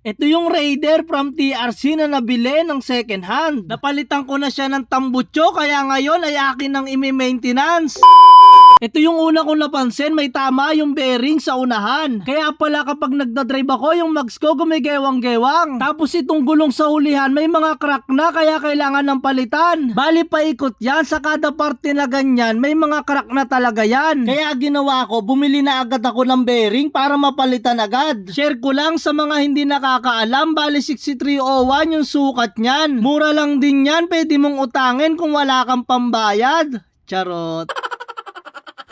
Ito yung Raider from TRC na nabili ng second hand. Napalitan ko na siya ng tambutso kaya ngayon ay akin ang imi-maintenance. Ito yung una kong napansin, may tama yung bearing sa unahan. Kaya pala kapag nagdadrive ako, yung mags ko gumigewang-gewang. Tapos itong gulong sa hulihan, may mga crack na kaya kailangan ng palitan. Bali paikot yan, sa kada parte na ganyan, may mga crack na talaga yan. Kaya ginawa ko, bumili na agad ako ng bearing para mapalitan agad. Share ko lang sa mga hindi nakakaalam, bali 6301 yung sukat niyan. Mura lang din yan, pwede mong utangin kung wala kang pambayad. Charot.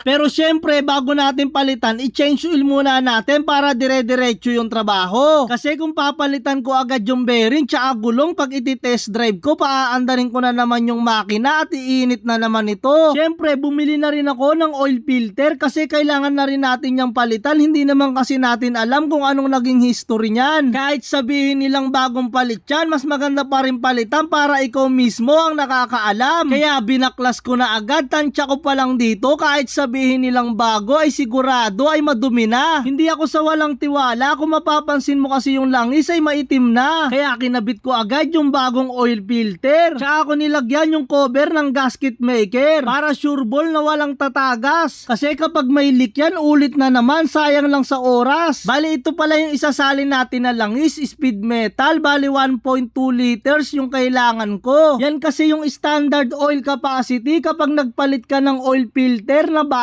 Pero syempre, bago natin palitan, i-change oil muna natin para dire-diretso yung trabaho. Kasi kung papalitan ko agad yung bearing tsaka gulong, pag iti-test drive ko, paaandarin ko na naman yung makina at iinit na naman ito. Syempre, bumili na rin ako ng oil filter kasi kailangan na rin natin yung palitan. Hindi naman kasi natin alam kung anong naging history niyan. Kahit sabihin nilang bagong palit yan, mas maganda pa rin palitan para ikaw mismo ang nakakaalam. Kaya binaklas ko na agad, tansya ko pa lang dito kahit sabihin nilang bago ay sigurado ay madumi na. Hindi ako sa walang tiwala, kung mapapansin mo kasi yung langis ay maitim na. Kaya kinabit ko agad yung bagong oil filter. Tsaka ako nilagyan yung cover ng gasket maker para sure ball na walang tatagas. Kasi kapag may leak yan, ulit na naman, sayang lang sa oras. Bali ito pala yung isasalin natin na langis, speed metal, bali 1.2 liters yung kailangan ko. Yan kasi yung standard oil capacity kapag nagpalit ka ng oil filter na bago.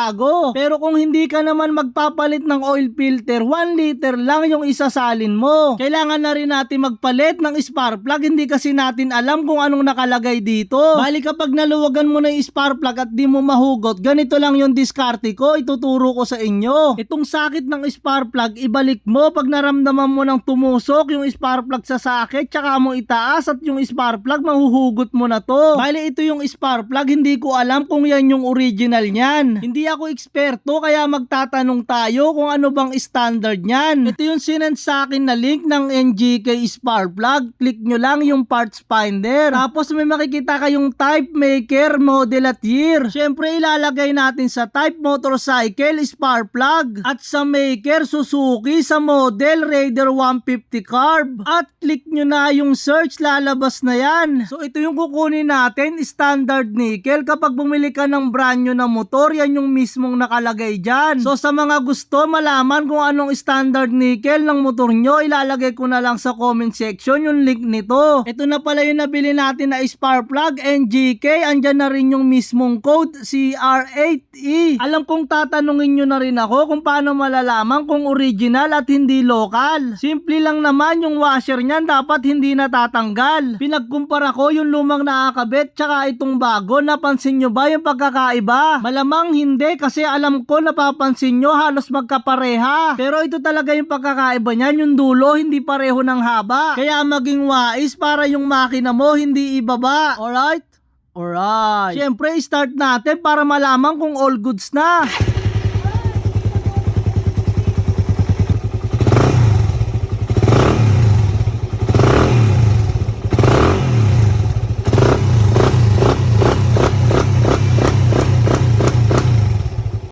Pero kung hindi ka naman magpapalit ng oil filter, 1 liter lang yung isasalin mo. Kailangan na rin natin magpalit ng spark plug, hindi kasi natin alam kung anong nakalagay dito. Bali kapag naluwagan mo na yung spark plug at di mo mahugot, ganito lang yung diskarte ko, ituturo ko sa inyo. Itong sakit ng spark plug, ibalik mo pag naramdaman mo ng tumusok yung spark plug sa sakit, tsaka mo itaas at yung spark plug mahuhugot mo na to. Bali ito yung spark plug, hindi ko alam kung yan yung original niyan. Hindi ako eksperto kaya magtatanong tayo kung ano bang standard niyan. Ito yung sinend sa akin na link ng NGK spark plug. Click nyo lang yung parts finder. Tapos may makikita kayong type, maker, model at year. Syempre ilalagay natin sa type motorcycle spark plug at sa maker Suzuki, sa model Raider 150 carb. At click nyo na yung search, lalabas na yan. So ito yung kukunin natin, standard nickel. Kapag bumili ka ng brand new na motor, yan yung mismong nakalagay dyan. So sa mga gusto malaman kung anong standard nickel ng motor nyo, ilalagay ko na lang sa comment section yung link nito. Ito na pala yung nabili natin na spark plug, NGK. Andyan na rin yung mismong code, CR8E. Alam kong tatanungin nyo na rin ako kung paano malalaman kung original at hindi local. Simple lang naman, yung washer nyan dapat hindi natatanggal. Pinagkumpara ko yung lumang nakakabit tsaka itong bago. Napansin nyo ba yung pagkakaiba? Malamang hindi kasi alam ko napapansin nyo halos magkapareha. Pero ito talaga yung pagkakaiba niyan, yung dulo hindi pareho ng haba. Kaya maging wais para yung makina mo hindi ibaba. Alright? Alright. Siyempre start natin para malaman kung all goods na.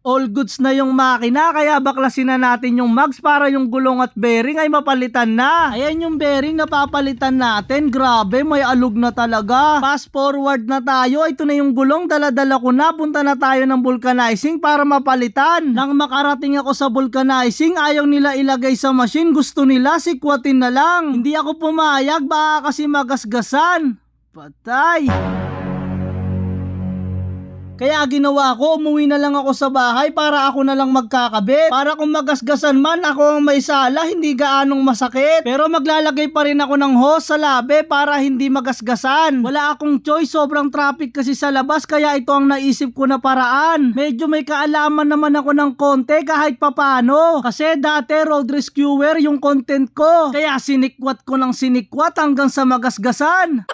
All goods na yung makina kaya baklasin na natin yung mags para yung gulong at bearing ay mapalitan na. Ayan yung bearing na papalitan natin. Grabe, may alog na talaga. Fast forward na tayo. Ito na yung gulong, dala-dala ko na. Punta na tayo ng vulcanizing para mapalitan. Nang makarating ako sa vulcanizing, ayaw nila ilagay sa machine. Gusto nila sikwatin na lang. Hindi ako pumayag, baka kasi magasgasan. Patay. Kaya ginawa ko, umuwi na lang ako sa bahay para ako na lang magkakabit. Para kung magasgasan man, ako ang may sala, hindi gaanong masakit. Pero maglalagay pa rin ako ng hose sa labi para hindi magasgasan. Wala akong choice, sobrang traffic kasi sa labas, kaya ito ang naisip ko na paraan. Medyo may kaalaman naman ako ng konti kahit papano. Kasi dati road rescuer yung content ko. Kaya sinikwat ko ng sinikwat hanggang sa magasgasan.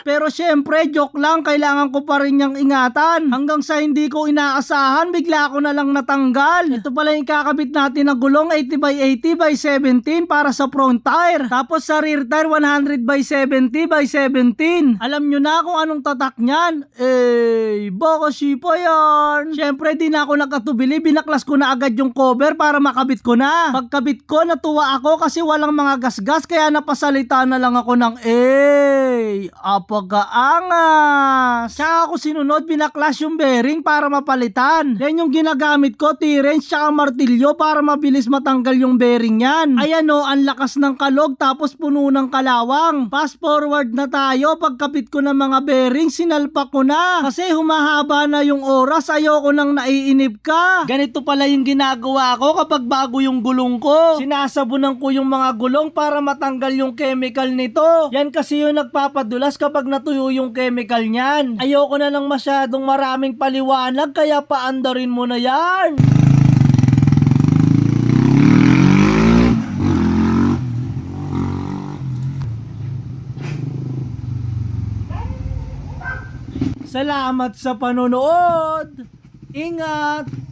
Pero syempre, joke lang, kailangan ko pa rin niyang ingatan. Hanggang sa hindi ko inaasahan, bigla ko na lang natanggal. Ito pala yung kakabit natin na gulong 80x80x17 para sa front tire. Tapos sa rear tire 100x70x17. Alam nyo na kung anong tatak niyan? Baka sipa yan. Syempre di na ako nagkatubili, binaklas ko na agad yung cover para makabit ko na. Pagkabit ko, natuwa ako kasi walang mga gasgas kaya napasalita na lang ako ng apagaangas. Tsaka ako sinunod, binaklas yung bearing para mapalitan. Then yung ginagamit ko, T-wrench tsaka martilyo para mabilis matanggal yung bearing yan. Ayan o, ang lakas ng kalog tapos puno ng kalawang. Fast forward na tayo, pagkapit ko ng mga bearing, sinalpak ko na. Kasi humahaba na yung oras, ayoko nang naiinip ka. Ganito pala yung ginagawa ko kapag bago yung gulong ko. Sinasabunan ko yung mga gulong para matanggal yung chemical nito. Yan kasi yung nagpapadulas kapag natuyo yung chemical niyan. Ayoko na lang masyadong maraming paliwanag kaya paandarin mo na yan. Salamat sa panonood. Ingat!